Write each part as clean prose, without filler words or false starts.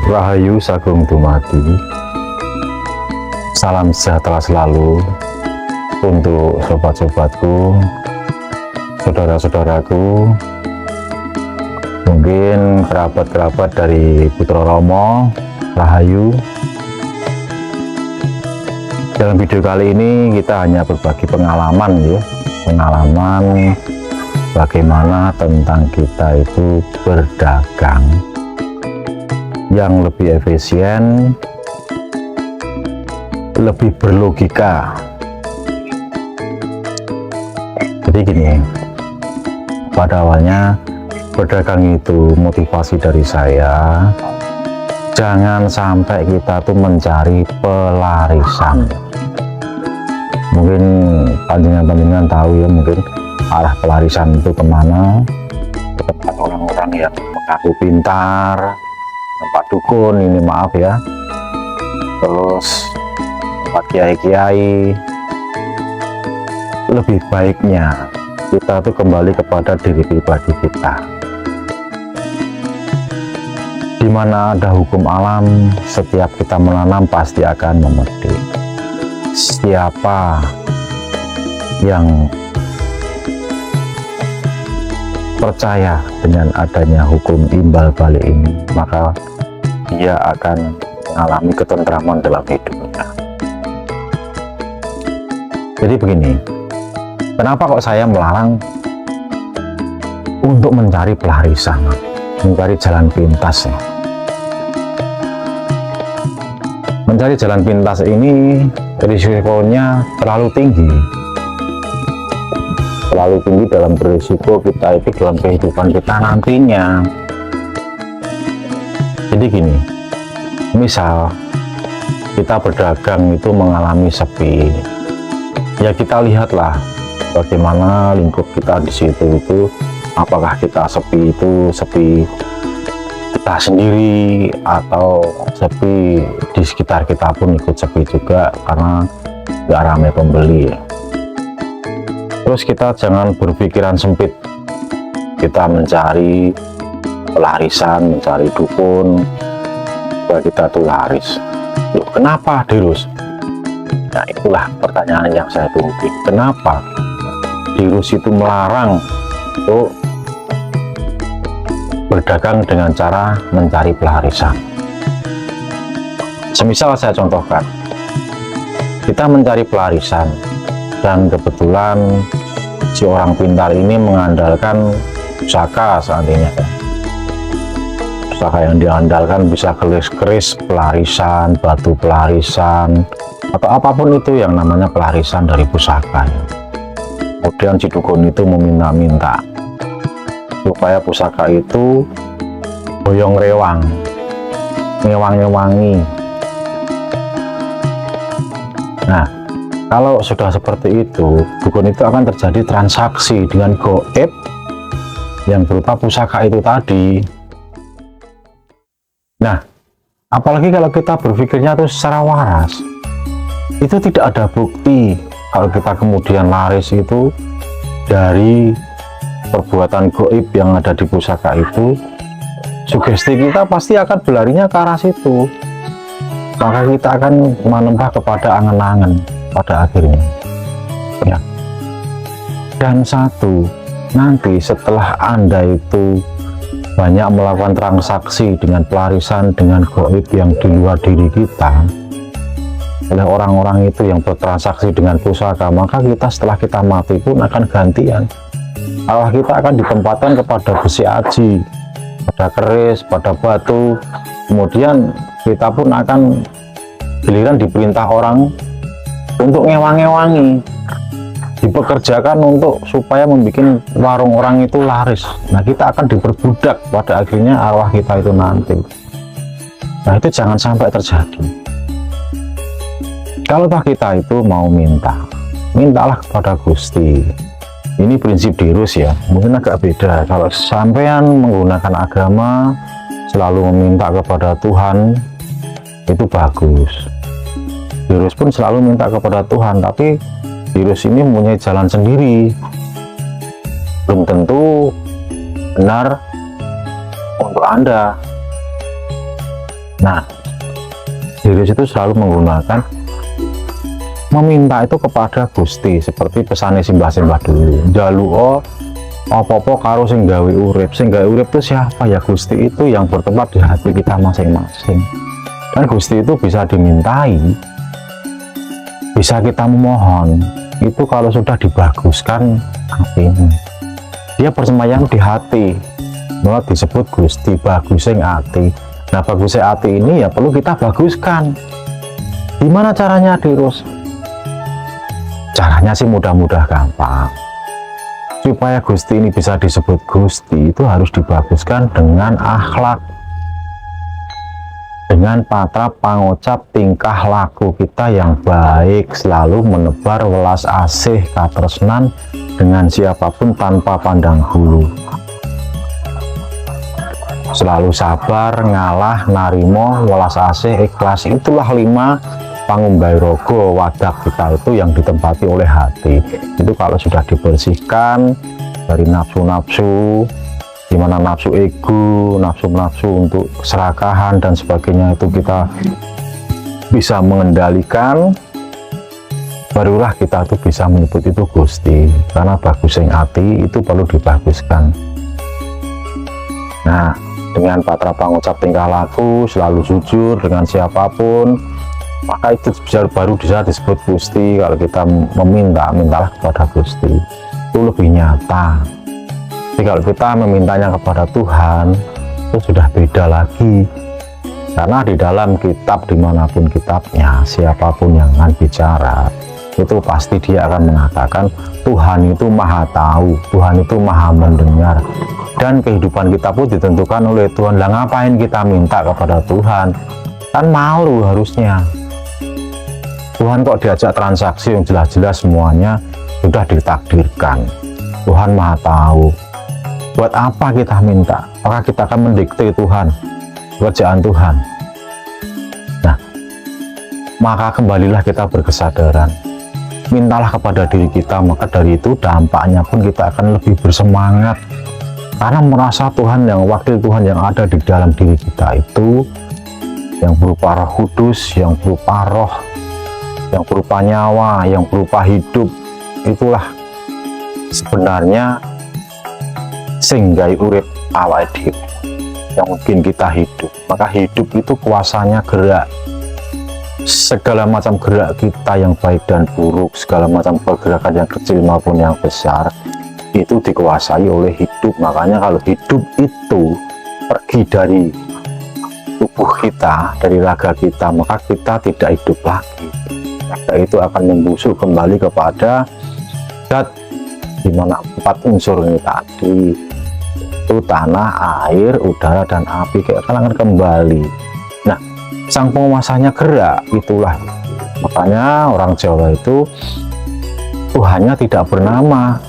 Rahayu Sagung Dumadi. Salam sejahtera selalu untuk sobat-sobatku, saudara-saudaraku, mungkin kerabat-kerabat dari Putra Romo. Rahayu. Dalam video kali ini kita hanya berbagi pengalaman ya, pengalaman bagaimana tentang kita itu berdagang yang lebih efisien, lebih berlogika. Jadi gini, pada awalnya berdagang itu motivasi dari saya, jangan sampai kita tuh mencari pelarisan. Mungkin panjenengan tahu ya, mungkin arah pelarisan itu kemana, ke tempat orang-orang yang mengaku pintar, tempat dukun, ini maaf ya, terus tempat kiai-kiai. Lebih baiknya kita tuh kembali kepada diri pribadi kita. Di mana ada hukum alam, setiap kita menanam pasti akan memetik. Siapa yang percaya dengan adanya hukum imbal balik ini, maka dia akan mengalami ketentraman dalam hidupnya. Jadi begini, kenapa kok saya melarang untuk mencari pelarisan, mencari jalan pintas ya? Mencari jalan pintas ini risikonya terlalu tinggi dalam berisiko kita itu dalam kehidupan kita nantinya. Jadi gini, misal kita berdagang itu mengalami sepi, ya kita lihatlah bagaimana lingkup kita di situ itu, apakah kita sepi itu sepi kita sendiri atau sepi di sekitar kita pun ikut sepi juga karena nggak ramai pembeli. Terus kita jangan berpikiran sempit, kita mencari pelarisan, mencari dukun supaya kita tuh laris. Loh, kenapa Dirus? Nah, itulah pertanyaan yang saya tunggu. Kenapa Dirus itu melarang untuk berdagang dengan cara mencari pelarisan? Semisal saya contohkan, kita mencari pelarisan dan kebetulan si orang pintar ini mengandalkan pusaka seandainya. Pusaka yang diandalkan bisa keris-keris pelarisan, batu pelarisan, atau apapun itu yang namanya pelarisan dari pusaka. Kemudian si dukun itu meminta-minta supaya pusaka itu boyong rewang, ngewang-ngewangi. Nah, kalau sudah seperti itu, dukun itu akan terjadi transaksi dengan goib yang berupa pusaka itu tadi. Nah, apalagi kalau kita berpikirnya itu secara waras, itu tidak ada bukti kalau kita kemudian laris itu dari perbuatan goib yang ada di pusaka itu. Sugesti kita pasti akan berlarinya ke arah situ, maka kita akan menembah kepada angan-angan pada akhirnya ya. Dan satu, nanti setelah Anda itu banyak melakukan transaksi dengan pelarisan, dengan goib yang di luar diri kita, oleh orang-orang itu yang bertransaksi dengan pusaka, maka kita setelah kita mati pun akan gantian. Allah kita akan ditempatkan kepada besi aji, pada keris, pada batu. Kemudian kita pun akan giliran diperintah orang untuk ngewang-ngewangi, dipekerjakan untuk supaya membuat warung orang itu laris. Nah, kita akan diperbudak pada akhirnya arwah kita itu nanti. Nah, itu jangan sampai terjadi. Kalau kita itu mau mintalah kepada Gusti. Ini prinsip Dirus ya, mungkin agak beda. Kalau sampean menggunakan agama selalu meminta kepada Tuhan, itu bagus. Dirus pun selalu minta kepada Tuhan, tapi Dirus ini mempunyai jalan sendiri, belum tentu benar untuk Anda. Nah, Dirus itu selalu menggunakan meminta itu kepada Gusti, seperti pesannya simbah-simbah dulu, jaluo apa-apa karo sing gawe urip. Sing gawe urip itu siapa? Ya Gusti itu yang bertempat di hati kita masing-masing. Dan Gusti itu bisa dimintai, bisa kita memohon. Itu kalau sudah dibaguskan hatinya, dia bersemayam di hati, malah disebut Gusti bagusing hati. Nah, bagusnya hati ini ya perlu kita baguskan. Gimana caranya, Dirus? Caranya sih mudah-mudah gampang. Supaya Gusti ini bisa disebut Gusti, itu harus dibaguskan dengan akhlak, dengan patra pangocap tingkah laku kita yang baik, selalu menebar welas asih katresnan dengan siapapun tanpa pandang bulu, selalu sabar, ngalah, narimo, welas asih, ikhlas. Itulah 5 pangumbai rogo wadah kita itu yang ditempati oleh hati. Itu kalau sudah dibersihkan dari nafsu-nafsu, dimana nafsu ego, nafsu-nafsu untuk keserakahan dan sebagainya, itu kita bisa mengendalikan, barulah kita tuh bisa menyebut itu Gusti. Karena bagus yang hati itu perlu dibaguskan. Nah, dengan patra pangucap tingkah laku, selalu jujur dengan siapapun, maka itu baru bisa disebut Gusti. Kalau kita mintalah kepada Gusti, itu lebih nyata. Tapi kalau kita memintanya kepada Tuhan, itu sudah beda lagi. Karena di dalam kitab, dimanapun kitabnya, siapapun yang akan bicara, itu pasti dia akan mengatakan Tuhan itu maha tahu, Tuhan itu maha mendengar. Dan kehidupan kita pun ditentukan oleh Tuhan. Lah ngapain kita minta kepada Tuhan? Kan malu harusnya. Tuhan kok diajak transaksi yang jelas-jelas semuanya sudah ditakdirkan. Tuhan maha tahu. Buat apa kita minta? Apakah kita akan mendikte Tuhan, pekerjaan Tuhan? Nah, maka kembalilah kita berkesadaran. Mintalah kepada diri kita, maka dari itu dampaknya pun kita akan lebih bersemangat. Karena merasa Tuhan yang wakil Tuhan yang ada di dalam diri kita itu, yang berupa Roh Kudus, yang berupa roh, yang berupa nyawa, yang berupa hidup, itulah sebenarnya singgai urip awake dhewe yang mungkin kita hidup. Maka hidup itu kuasanya gerak. Segala macam gerak kita yang baik dan buruk, segala macam pergerakan yang kecil maupun yang besar, itu dikuasai oleh hidup. Makanya kalau hidup itu pergi dari tubuh kita, dari raga kita, maka kita tidak hidup lagi. Raga itu akan membusuk kembali kepada zat, dimana 4 unsur ini tadi, itu tanah, air, udara, dan api, akan kembali. Nah, sang penguasanya gerak, itulah. Makanya orang Jawa itu Tuhannya tidak bernama,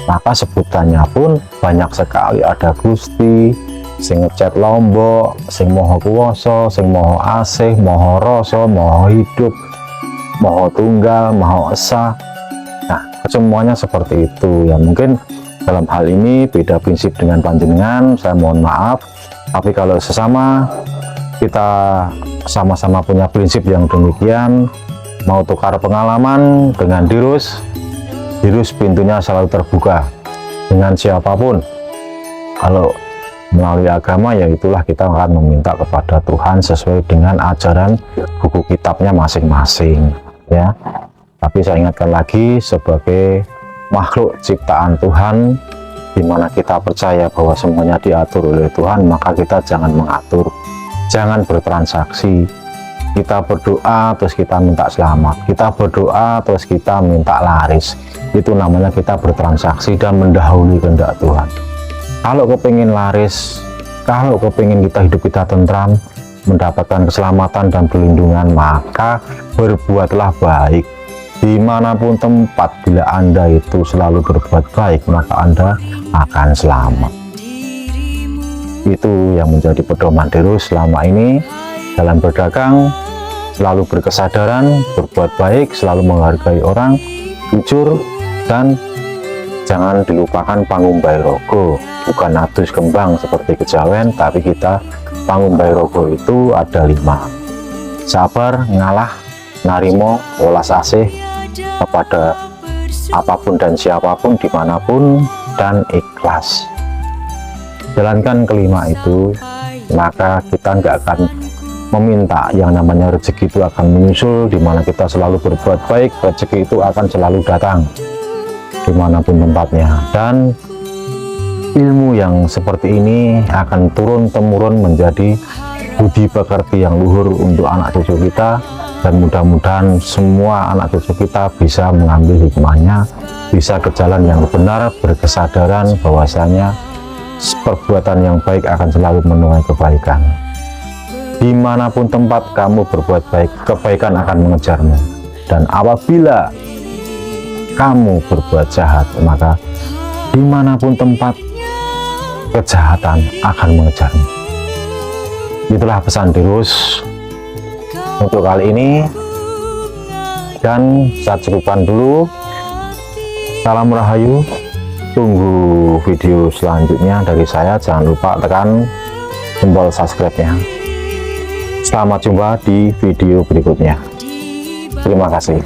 maka sebutannya pun banyak sekali. Ada Gusti, sing ngecet Lombok, sing Maha Kuwasa, sing Maha Asih, Maha Rasa, Maha Hidup, Maha Tunggal, Maha Esa. Nah, semuanya seperti itu. Ya mungkin dalam hal ini beda prinsip dengan panjenengan, saya mohon maaf. Tapi kalau sesama kita sama-sama punya prinsip yang demikian, mau tukar pengalaman dengan Dirus, pintunya selalu terbuka dengan siapapun. Kalau melalui agama, ya itulah kita akan meminta kepada Tuhan sesuai dengan ajaran buku kitabnya masing-masing, ya. Tapi saya ingatkan lagi, sebagai makhluk ciptaan Tuhan, dimana kita percaya bahwa semuanya diatur oleh Tuhan, maka kita jangan mengatur, jangan bertransaksi. Kita berdoa terus kita minta selamat, kita berdoa terus kita minta laris. Itu namanya kita bertransaksi dan mendahului kehendak Tuhan. Kalau kepingin laris, kalau kepingin kita hidup kita tentram, mendapatkan keselamatan dan perlindungan, maka berbuatlah baik dimanapun tempat. Bila Anda itu selalu berbuat baik, maka Anda akan selamat. Itu yang menjadi pedoman Dirus selama ini dalam berdagang. Selalu berkesadaran, berbuat baik, selalu menghargai orang, jujur, dan jangan dilupakan pangumbai rogo. Bukan atus kembang seperti kejawen, tapi kita Pangumbairogo itu ada 5. Sabar, ngalah, narimo, welas asih kepada apapun dan siapapun, dimanapun, dan ikhlas. Jalankan kelima itu, maka kita nggak akan meminta yang namanya rezeki itu akan menyusul, dimana kita selalu berbuat baik, rezeki itu akan selalu datang dimanapun tempatnya. Dan ilmu yang seperti ini akan turun-temurun menjadi budi pekerti yang luhur untuk anak cucu kita, dan mudah-mudahan semua anak cucu kita bisa mengambil hikmahnya, bisa ke jalan yang benar, berkesadaran bahwasanya perbuatan yang baik akan selalu menuai kebaikan. Dimanapun tempat kamu berbuat baik, kebaikan akan mengejarmu. Dan apabila kamu berbuat jahat, maka dimanapun tempat, kejahatan akan mengejarmu. Itulah pesan Dirus untuk kali ini, dan saya cukupkan dulu. Salam Rahayu, tunggu video selanjutnya dari saya. Jangan lupa tekan tombol subscribe-nya. Selamat jumpa di video berikutnya. Terima kasih.